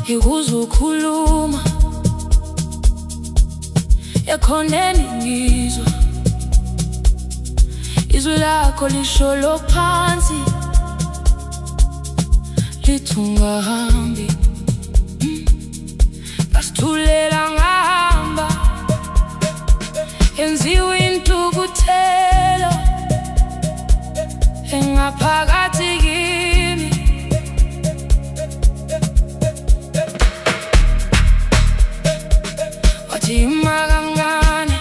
ngikuzwa ukhuluma, ekhoneni ngizwa izwi lakho lisho phansi, lithi ungahambi. Ngasithulela ngahamba, yenziwe intukuthelo engaphakathi kimi. Wathi ima kancane,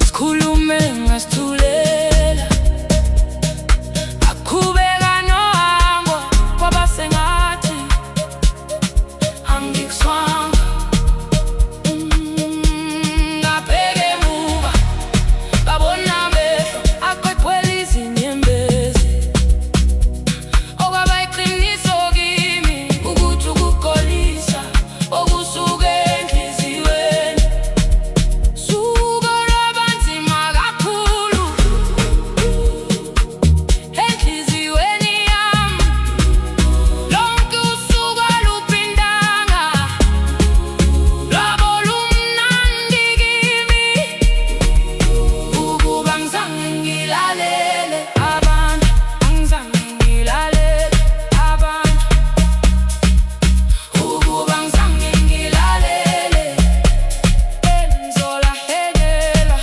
sikhulume ngasithulela, aqhubeka nohambo kwaba sengathi angikuzwanga. Ngabheka emuva, ngabona amehlo aqweqwela izinyembezi, okwaba iqiniso kimi ukuthi ukukholisa okusuke enhliziyweni. Suka lwabanzima kakhulu enhliziyweni yami, lonke usuku aluphindanga, lwabo lumnandi kimi. Ukuba ngizange ngilalele abantu, angizange ngilalele abantu. Ukuba ngizange ngilalele, bengizolahlekelwa.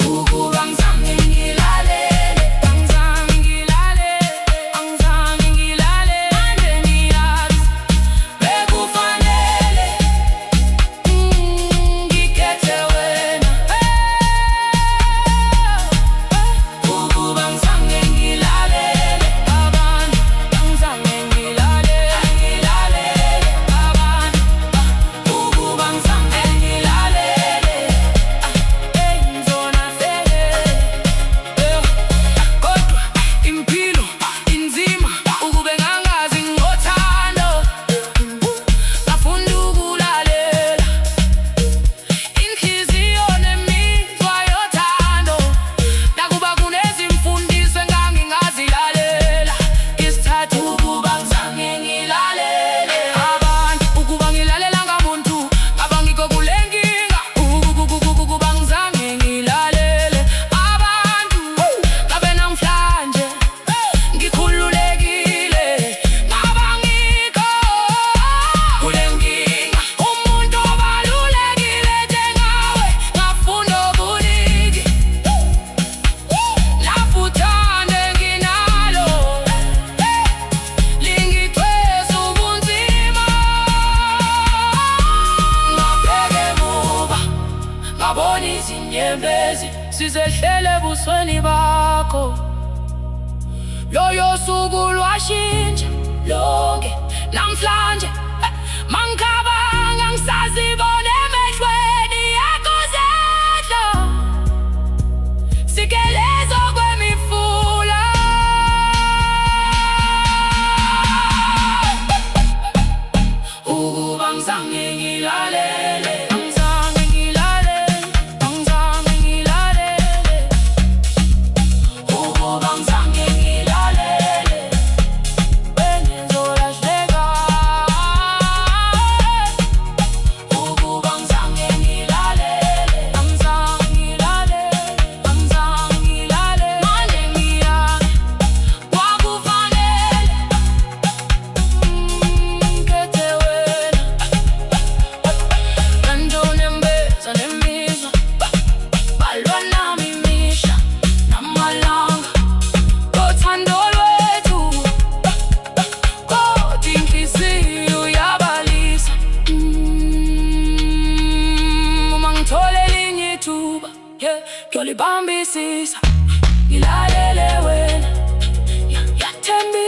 Ukuba ngizange ngilalele, angizange ngilalele, angizange ngilalele. Manje ngiyazi bekufanele ngikhethe wena. Ukuba ngizange ngilalele abantu, angizange ngilalele abantu. Ukuba ngizange ngilalele, bengizolahlekelwa. Kodwa impilo inzima, ukube ngangazi ngothando, ngafunda ukulalela inhliziyo nemizwa yothando. Nakuba kunezimfundiso engangingazilalela, isithathu ukuba ngizange ngilalele abantu. Ukuba ngilalelanga muntu, ngaba ngikho kule nkinga. Ukuba ngizange ngilalele abantu, ngabe namhlanje ngikhululekile. Ngaba ngikho kule nkinga. Umuntu obalulekile njengawe, ngafunda okuningi. Lapho uthando enginalo lingicweza ubunzima. Ngabheka emuva, ngabona izinyembezi zizehlele ebusweni bakho. Loyo suku lwashintsha lonke namhlanje. Mangicabanga ngisazibona emehlweni akho zedlo, sikelezo kwemifula. Ukuba ngizange ngilalele, angizange ngilalele, angizange ngilalele. Ukuba ngizange ngilalele, bengizolahleka. Ukuba ngizange ngilalele, angizange ngilalele, angizange ngilalele. Manje ngiyazi kwakufanele ngikhethe wena. Kanjonembeza nemizwa, balwa nami imihla namalanga. Ngothando lwethu, kodwa inhliziyo yabalisa. Uma ngithola elinye ithuba, ngiyolibambisisa.